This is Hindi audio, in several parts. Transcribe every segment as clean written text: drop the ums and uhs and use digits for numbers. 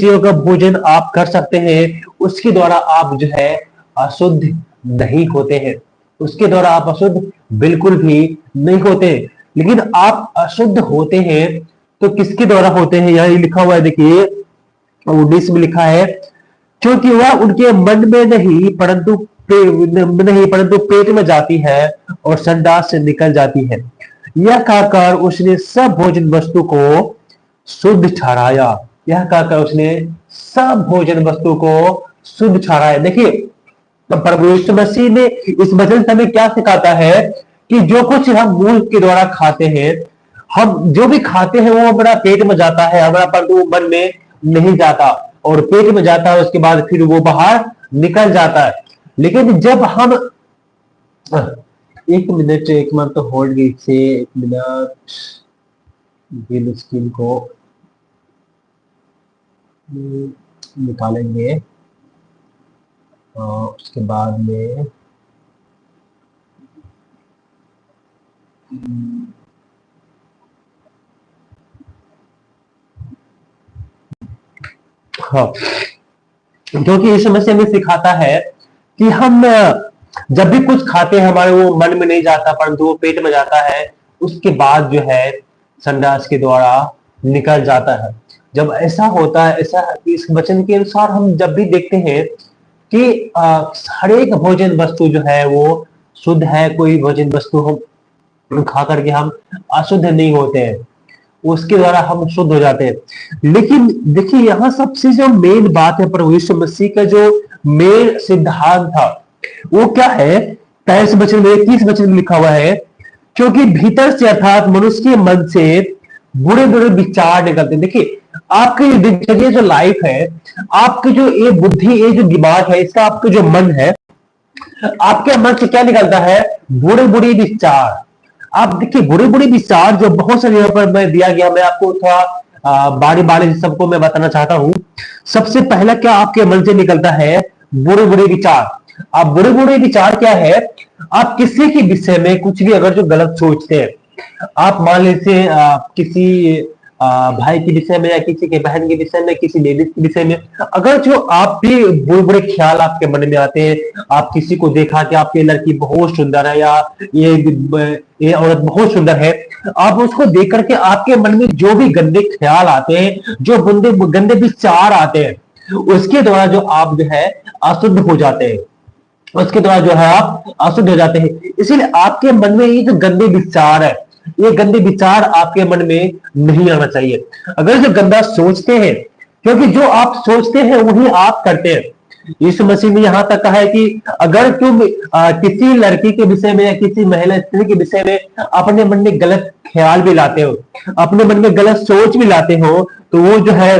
चीजों का भोजन आप कर सकते हैं, उसके द्वारा आप जो है अशुद्ध नहीं होते हैं। उसके द्वारा आप अशुद्ध बिल्कुल भी नहीं होते। लेकिन आप अशुद्ध होते हैं तो किसके द्वारा होते हैं? यहाँ लिखा हुआ है, देखिए 19 में लिखा है, क्योंकि वह उनके मन में नहीं परंतु पेट में जाती है और संडास से निकल जाती है। यह कहकर उसने सब भोजन वस्तु को शुद्ध ठहराया। यह कहकर उसने सब भोजन वस्तु को शुद्ध ठहराया। देखिए, तो प्रभु यीशु मसीह ने इस वचन से हमें क्या सिखाता है कि जो कुछ हम मुंह के द्वारा खाते हैं, हम जो भी खाते हैं वो हमारा पेट में जाता है, हमारा परंतु वो मन में नहीं जाता, और पेट में जाता है उसके बाद फिर वो बाहर निकल जाता है। लेकिन जब हम एक मिनट तो होल्ड कीजिए, एक मिनट ग्रीन स्क्रीन को निकालेंगे उसके बाद में हाँ, क्योंकि इस समय से हमें सिखाता है कि हम जब भी कुछ खाते हैं हमारे वो मन में नहीं जाता परंतु वो पेट में जाता है, उसके बाद जो है संडास के द्वारा निकल जाता है। जब ऐसा होता है, ऐसा इस वचन के अनुसार हम जब भी देखते हैं कि हर एक भोजन वस्तु जो है वो शुद्ध है, कोई भोजन वस्तु हम खा करके हम अशुद्ध नहीं होते हैं, उसके द्वारा हम शुद्ध हो जाते हैं। लेकिन देखिए, यहाँ सबसे जो मेन बात है, प्रभु यीशु मसीह का जो मेन सिद्धांत था वो क्या है? 23 वचन में 30 वचन में लिखा हुआ है, क्योंकि भीतर से अर्थात मनुष्य के मन से बुरे बुरे विचार निकलते हैं। देखिए, आपकी दिनचर्या जो लाइफ है, आपकी जो ये बुद्धि, ये जो दिमाग है, इसका आपका जो मन है, आपके मन से क्या निकलता है? बुरे बुरे विचार। आप देखिए, बुरे बुरे विचार जो बहुत सारे यहाँ पर मैं दिया गया, मैं आपको थोड़ा बारी बारी सबको मैं बताना चाहता हूं। सबसे पहला क्या आपके मन से निकलता है? बुरे बुरे विचार। आप बुरे बुरे विचार क्या है? आप किसी के विषय में कुछ भी अगर जो गलत सोचते हैं, आप मान लीजिए किसी भाई के विषय में या किसी के बहन के विषय में, किसी लेडीज के विषय में, अगर जो आप भी बुरे बुरे ख्याल आपके मन में आते हैं, आप किसी को देखा कि आपकी लड़की बहुत सुंदर है या ये औरत बहुत सुंदर है, आप उसको देख करके आपके मन में जो भी गंदे ख्याल आते हैं, जो गंदे गंदे विचार आते हैं, उसके द्वारा जो आप जो है अशुद्ध हो जाते हैं, उसके द्वारा जो है आप अशुद्ध हो जाते हैं। इसीलिए आपके मन में ये जो गंदे विचार है, ये गंदे विचार आपके मन में नहीं आना चाहिए। अगर जो गंदा सोचते हैं, क्योंकि जो आप सोचते हैं वही आप करते हैं। यीशु मसीह ने यहां तक कहा है कि अगर तुम किसी लड़की के विषय में या किसी महिला स्त्री के विषय में अपने मन में गलत ख्याल भी लाते हो, अपने मन में गलत सोच भी लाते हो, तो वो जो है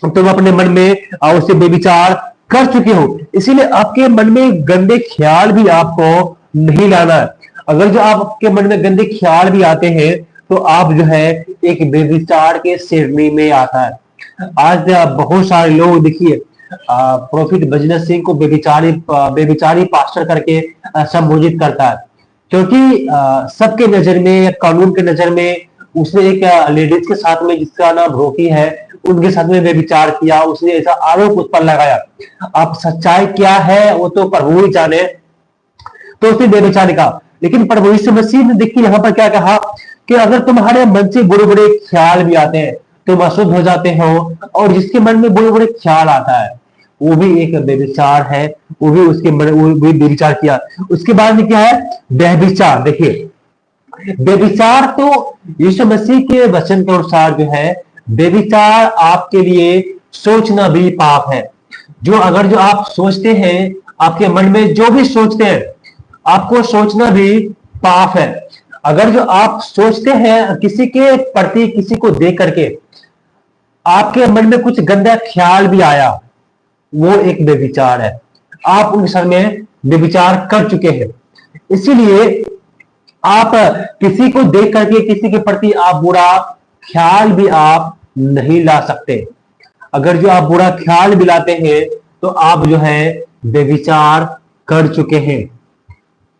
तुम अपने मन में उससे बेविचार कर चुके हो। इसीलिए आपके मन में गंदे ख्याल भी आपको नहीं लाना है। अगर जो आपके मन में गंदे ख्याल भी आते हैं तो आप जो है एक बेविचार के श्रेणी में आता है। आज बहुत सारे लोग देखिए, प्रोफिट बजनत सिंह को बेविचारी पास्टर करके संबोधित करता है, क्योंकि सबके नजर में या कानून के नजर में उसने एक लेडीज के साथ में जिसका नाम रोकी है, उनके साथ में बेविचार किया, उसने ऐसा आरोप उस पर लगाया। अब सच्चाई क्या है वो तो प्रभु ही जाने, तो उसने बेविचार कहा। लेकिन प्रभु यीशु मसीह ने देखिए यहाँ पर क्या कहा कि अगर तुम्हारे मन से बुरे बुरे ख्याल भी आते हैं, तुम अशुद्ध हो जाते हो, और जिसके मन में बुरे बुरे ख्याल आता है वो भी एक बेविचार है, वो भी उसके मन वो भी बेविचार किया। उसके बाद में क्या है? व्यभिचार। देखिए, बेविचार तो यीशु मसीह के वचन के अनुसार जो है, बेविचार आपके लिए सोचना भी पाप है। अगर जो आप सोचते हैं, आपके मन में जो भी सोचते हैं, आपको सोचना भी पाप है। अगर जो आप सोचते हैं किसी के प्रति, किसी को देख करके आपके मन में कुछ गंदा ख्याल भी आया, वो एक बेविचार है। आप उन समय बेविचार कर चुके हैं। इसीलिए आप किसी को देख करके किसी के प्रति आप बुरा ख्याल भी आप नहीं ला सकते। अगर जो आप बुरा ख्याल भी लाते हैं तो आप जो है बेविचार कर चुके हैं।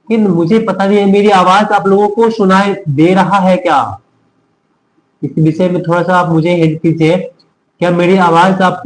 लेकिन मुझे पता नहीं है मेरी आवाज आप लोगों को सुनाई दे रहा है क्या? इस विषय में थोड़ा सा आप मुझे हेल्प कीजिए। क्या मेरी आवाज आपको